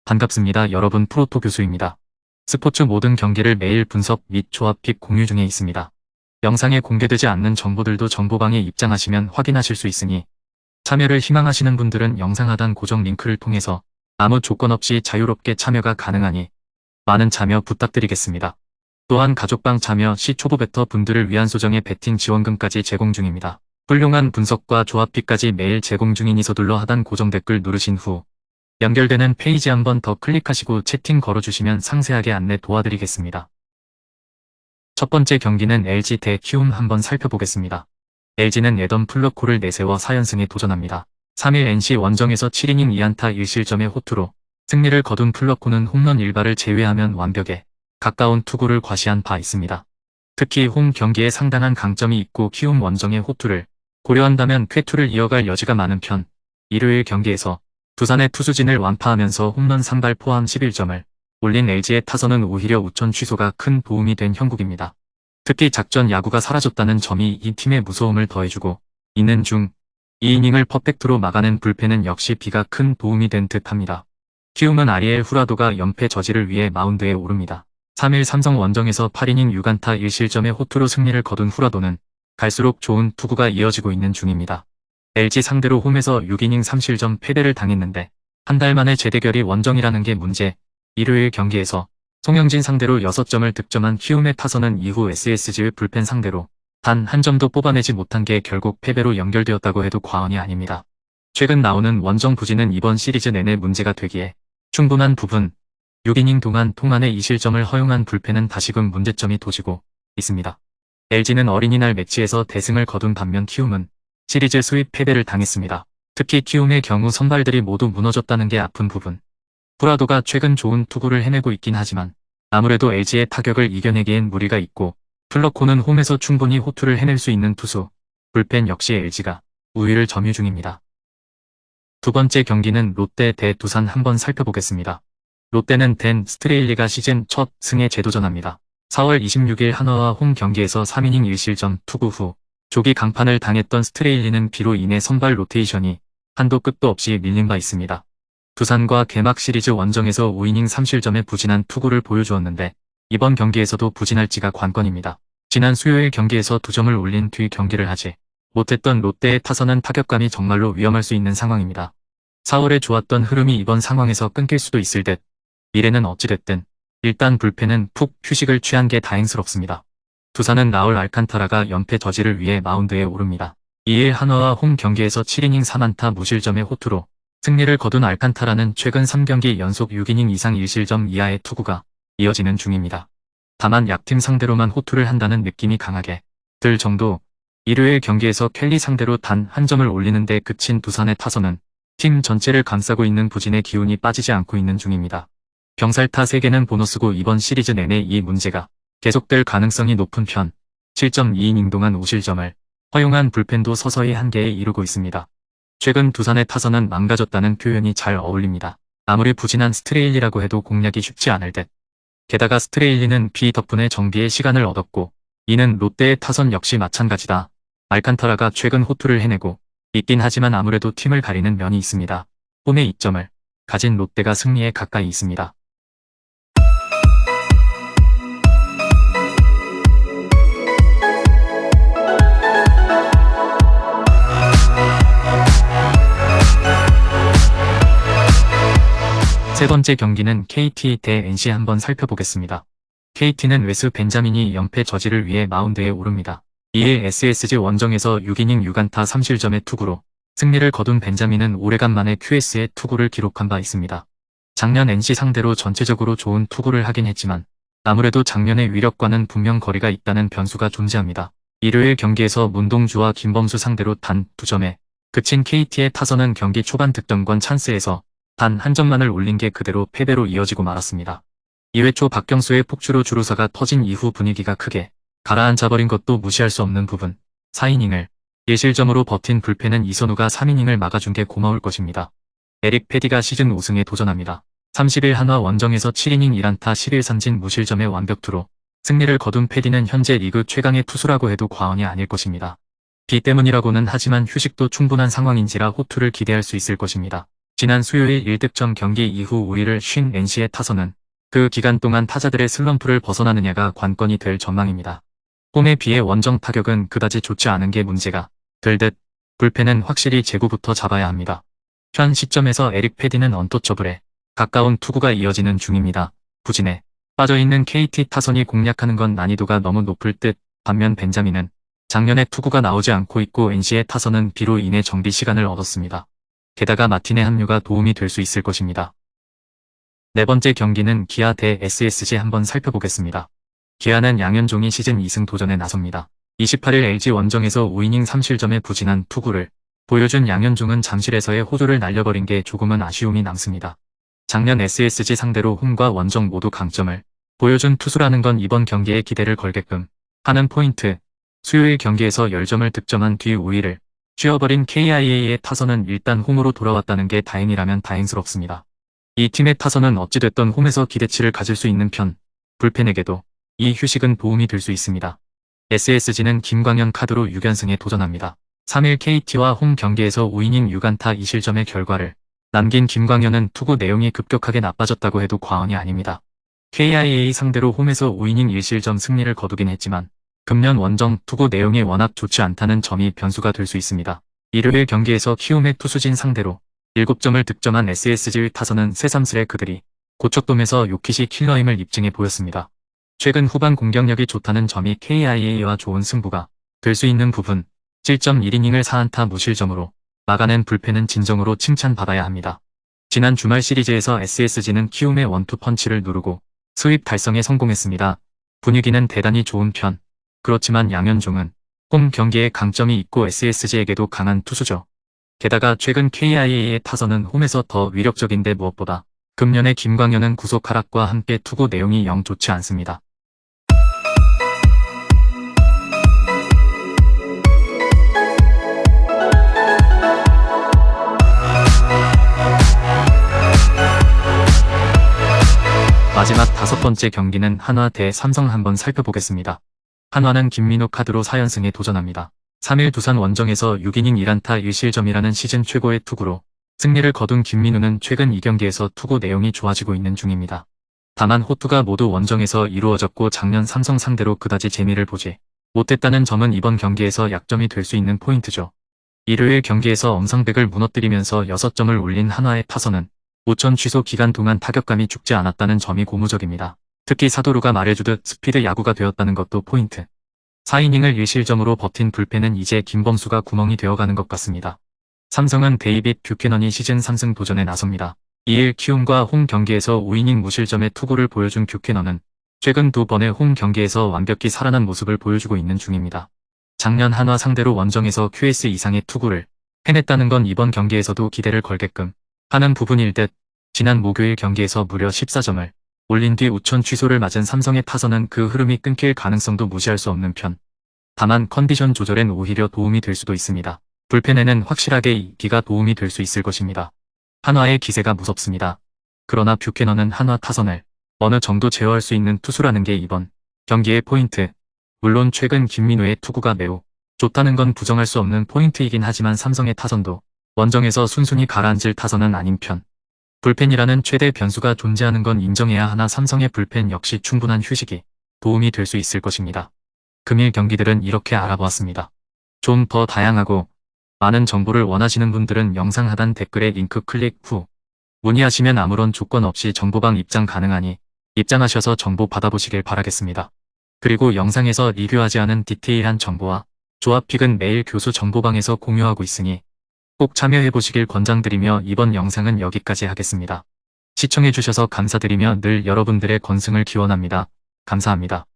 반갑습니다. 여러분, 프로토 교수입니다. 스포츠 모든 경기를 매일 분석 및 조합픽 공유 중에 있습니다. 영상에 공개되지 않는 정보들도 정보방에 입장하시면 확인하실 수 있으니 참여를 희망하시는 분들은 영상 하단 고정 링크를 통해서 아무 조건 없이 자유롭게 참여가 가능하니 많은 참여 부탁드리겠습니다. 또한 가족방 참여 시 초보 베터 분들을 위한 소정의 베팅 지원금까지 제공 중입니다. 훌륭한 분석과 조합픽까지 매일 제공 중이니 서둘러 하단 고정 댓글 누르신 후 연결되는 페이지 한번 더 클릭하시고 채팅 걸어주시면 상세하게 안내 도와드리겠습니다. 첫 번째 경기는 LG 대 키움 한번 살펴보겠습니다. LG는 에던 플러코를 내세워 4연승에 도전합니다. 3일 NC 원정에서 7이닝 2안타 1실점의 호투로 승리를 거둔 플러코는 홈런 1발을 제외하면 완벽에 가까운 투구를 과시한 바 있습니다. 특히 홈 경기에 상당한 강점이 있고 키움 원정의 호투를 고려한다면 쾌투를 이어갈 여지가 많은 편, 일요일 경기에서 두산의 투수진을 완파하면서 홈런 3발 포함 11점을 올린 LG의 타선은 오히려 우천 취소가 큰 도움이 된 형국입니다. 특히 작전 야구가 사라졌다는 점이 이 팀의 무서움을 더해주고 있는 중 2이닝을 퍼펙트로 막아낸 불펜은 역시 비가 큰 도움이 된 듯합니다. 키움은 아리엘 후라도가 연패 저지를 위해 마운드에 오릅니다. 3일 삼성 원정에서 8이닝 6안타 1실점의 호투로 승리를 거둔 후라도는 갈수록 좋은 투구가 이어지고 있는 중입니다. LG 상대로 홈에서 6이닝 3실점 패배를 당했는데 한 달 만에 재대결이 원정이라는 게 문제. 일요일 경기에서 송영진 상대로 6점을 득점한 키움의 타선은 이후 SSG의 불펜 상대로 단 한 점도 뽑아내지 못한 게 결국 패배로 연결되었다고 해도 과언이 아닙니다. 최근 나오는 원정 부진은 이번 시리즈 내내 문제가 되기에 충분한 부분 6이닝 동안 통안의 2실점을 허용한 불펜은 다시금 문제점이 도지고 있습니다. LG는 어린이날 매치에서 대승을 거둔 반면 키움은 시리즈 수입 패배를 당했습니다. 특히 키움의 경우 선발들이 모두 무너졌다는 게 아픈 부분. 후라도가 최근 좋은 투구를 해내고 있긴 하지만 아무래도 LG의 타격을 이겨내기엔 무리가 있고 플러코는 홈에서 충분히 호투를 해낼 수 있는 투수, 불펜 역시 LG가 우위를 점유 중입니다. 두 번째 경기는 롯데 대 두산 한번 살펴보겠습니다. 롯데는 댄 스트레일리가 시즌 첫 승에 재도전합니다. 4월 26일 한화와 홈 경기에서 3이닝 1실점 투구 후 조기 강판을 당했던 스트레일리는 비로 인해 선발 로테이션이 한도 끝도 없이 밀린 바 있습니다. 두산과 개막 시리즈 원정에서 5이닝 3실점의 부진한 투구를 보여주었는데 이번 경기에서도 부진할지가 관건입니다. 지난 수요일 경기에서 2점을 올린 뒤 경기를 하지 못했던 롯데의 타선은 타격감이 정말로 위험할 수 있는 상황입니다. 4월에 좋았던 흐름이 이번 상황에서 끊길 수도 있을 듯 미래는 어찌됐든 일단 불펜은 푹 휴식을 취한 게 다행스럽습니다. 두산은 라울 알칸타라가 연패 저지를 위해 마운드에 오릅니다. 2일 한화와 홈 경기에서 7이닝 3안타 무실점의 호투로 승리를 거둔 알칸타라는 최근 3경기 연속 6이닝 이상 1실점 이하의 투구가 이어지는 중입니다. 다만 약팀 상대로만 호투를 한다는 느낌이 강하게 들 정도. 일요일 경기에서 켈리 상대로 단 한 점을 올리는데 그친 두산의 타선은 팀 전체를 감싸고 있는 부진의 기운이 빠지지 않고 있는 중입니다. 병살타 3개는 보너스고 이번 시리즈 내내 이 문제가 계속될 가능성이 높은 편 7.2이닝 동안 5실점을 허용한 불펜도 서서히 한계에 이르고 있습니다. 최근 두산의 타선은 망가졌다는 표현이 잘 어울립니다. 아무리 부진한 스트레일리라고 해도 공략이 쉽지 않을 듯. 게다가 스트레일리는 비 덕분에 정비의 시간을 얻었고 이는 롯데의 타선 역시 마찬가지다. 알칸타라가 최근 호투를 해내고 있긴 하지만 아무래도 팀을 가리는 면이 있습니다. 홈의 이점을 가진 롯데가 승리에 가까이 있습니다. 세 번째 경기는 KT 대 NC 한번 살펴보겠습니다. KT는 웨스 벤자민이 연패 저지를 위해 마운드에 오릅니다. 2일 SSG 원정에서 6이닝 6안타 3실점의 투구로 승리를 거둔 벤자민은 오래간만에 QS의 투구를 기록한 바 있습니다. 작년 NC 상대로 전체적으로 좋은 투구를 하긴 했지만 아무래도 작년의 위력과는 분명 거리가 있다는 변수가 존재합니다. 일요일 경기에서 문동주와 김범수 상대로 단 2점에 그친 KT의 타선은 경기 초반 득점권 찬스에서 단 한 점만을 올린 게 그대로 패배로 이어지고 말았습니다. 2회 초 박경수의 폭주로 주루사가 터진 이후 분위기가 크게 가라앉아버린 것도 무시할 수 없는 부분. 4이닝을 1실점으로 버틴 불펜은 이선우가 3이닝을 막아준 게 고마울 것입니다. 에릭 패디가 시즌 우승에 도전합니다. 30일 한화 원정에서 7이닝 1안타 11삼진 무실점의 완벽투로 승리를 거둔 패디는 현재 리그 최강의 투수라고 해도 과언이 아닐 것입니다. 비 때문이라고는 하지만 휴식도 충분한 상황인지라 호투를 기대할 수 있을 것입니다. 지난 수요일 1득점 경기 이후 우위를 쉰 NC의 타선은 그 기간 동안 타자들의 슬럼프를 벗어나느냐가 관건이 될 전망입니다. 홈에 비해 원정 타격은 그다지 좋지 않은 게 문제가 될 듯 불펜은 확실히 제구부터 잡아야 합니다. 현 시점에서 에릭 패디는 언터처블에 가까운 투구가 이어지는 중입니다. 부진에 빠져있는 KT 타선이 공략하는 건 난이도가 너무 높을 듯 반면 벤자민은 작년에 투구가 나오지 않고 있고 NC의 타선은 비로 인해 정비 시간을 얻었습니다. 게다가 마틴의 합류가 도움이 될 수 있을 것입니다. 네 번째 경기는 기아 대 SSG 한번 살펴보겠습니다. 기아는 양현종이 시즌 2승 도전에 나섭니다. 28일 LG 원정에서 5이닝 3실점의 부진한 투구를 보여준 양현종은 잠실에서의 호조를 날려버린 게 조금은 아쉬움이 남습니다. 작년 SSG 상대로 홈과 원정 모두 강점을 보여준 투수라는 건 이번 경기에 기대를 걸게끔 하는 포인트. 수요일 경기에서 10점을 득점한 뒤 우위를 쥐어버린 KIA의 타선은 일단 홈으로 돌아왔다는 게 다행이라면 다행스럽습니다. 이 팀의 타선은 어찌됐던 홈에서 기대치를 가질 수 있는 편, 불펜에게도 이 휴식은 도움이 될 수 있습니다. SSG는 김광현 카드로 6연승에 도전합니다. 3일 KT와 홈 경기에서 5이닝 6안타 2실점의 결과를 남긴 김광현은 투구 내용이 급격하게 나빠졌다고 해도 과언이 아닙니다. KIA 상대로 홈에서 5이닝 1실점 승리를 거두긴 했지만 금년 원정 투구 내용이 워낙 좋지 않다는 점이 변수가 될 수 있습니다. 일요일 경기에서 키움의 투수진 상대로 7점을 득점한 SSG의 타선은 새삼스레 그들이 고척돔에서 요키시 킬러임을 입증해 보였습니다. 최근 후반 공격력이 좋다는 점이 KIA와 좋은 승부가 될 수 있는 부분, 7.1이닝을 4안타 무실점으로 막아낸 불펜은 진정으로 칭찬받아야 합니다. 지난 주말 시리즈에서 SSG는 키움의 원투 펀치를 누르고 스윕 달성에 성공했습니다. 분위기는 대단히 좋은 편. 그렇지만 양현종은 홈 경기에 강점이 있고 SSG에게도 강한 투수죠. 게다가 최근 KIA의 타선은 홈에서 더 위력적인데 무엇보다 금년의 김광현은 구속 하락과 함께 투구 내용이 영 좋지 않습니다. 마지막 5번째 경기는 한화 대 삼성 한번 살펴보겠습니다. 한화는 김민호 카드로 4연승에 도전합니다. 3일 두산 원정에서 6이닝 1안타 1실점이라는 시즌 최고의 투구로 승리를 거둔 김민호는 최근 2경기에서 투구 내용이 좋아지고 있는 중입니다. 다만 호투가 모두 원정에서 이루어졌고 작년 삼성 상대로 그다지 재미를 보지 못했다는 점은 이번 경기에서 약점이 될 수 있는 포인트죠. 일요일 경기에서 엄상백을 무너뜨리면서 6점을 올린 한화의 타선은 우천 취소 기간 동안 타격감이 죽지 않았다는 점이 고무적입니다. 특히 사도루가 말해주듯 스피드 야구가 되었다는 것도 포인트. 4이닝을 1실점으로 버틴 불펜은 이제 김범수가 구멍이 되어가는 것 같습니다. 삼성은 데이빗 뷰캐넌이 시즌 3승 도전에 나섭니다. 2일 키움과 홈 경기에서 5이닝 무실점의 투구를 보여준 뷰캐넌은 최근 2번의 홈 경기에서 완벽히 살아난 모습을 보여주고 있는 중입니다. 작년 한화 상대로 원정에서 QS 이상의 투구를 해냈다는 건 이번 경기에서도 기대를 걸게끔 하는 부분일 듯. 지난 목요일 경기에서 무려 14점을 올린 뒤 우천 취소를 맞은 삼성의 타선은 그 흐름이 끊길 가능성도 무시할 수 없는 편. 다만 컨디션 조절엔 오히려 도움이 될 수도 있습니다. 불펜에는 확실하게 이 비가 도움이 될 수 있을 것입니다. 한화의 기세가 무섭습니다. 그러나 뷰캐넌은 한화 타선을 어느 정도 제어할 수 있는 투수라는 게 이번 경기의 포인트. 물론 최근 김민호의 투구가 매우 좋다는 건 부정할 수 없는 포인트이긴 하지만 삼성의 타선도 원정에서 순순히 가라앉을 타선은 아닌 편. 불펜이라는 최대 변수가 존재하는 건 인정해야 하나 삼성의 불펜 역시 충분한 휴식이 도움이 될 수 있을 것입니다. 금일 경기들은 이렇게 알아보았습니다. 좀 더 다양하고 많은 정보를 원하시는 분들은 영상 하단 댓글에 링크 클릭 후 문의하시면 아무런 조건 없이 정보방 입장 가능하니 입장하셔서 정보 받아보시길 바라겠습니다. 그리고 영상에서 리뷰하지 않은 디테일한 정보와 조합픽은 매일 교수 정보방에서 공유하고 있으니 꼭 참여해보시길 권장드리며 이번 영상은 여기까지 하겠습니다. 시청해주셔서 감사드리며 늘 여러분들의 건승을 기원합니다. 감사합니다.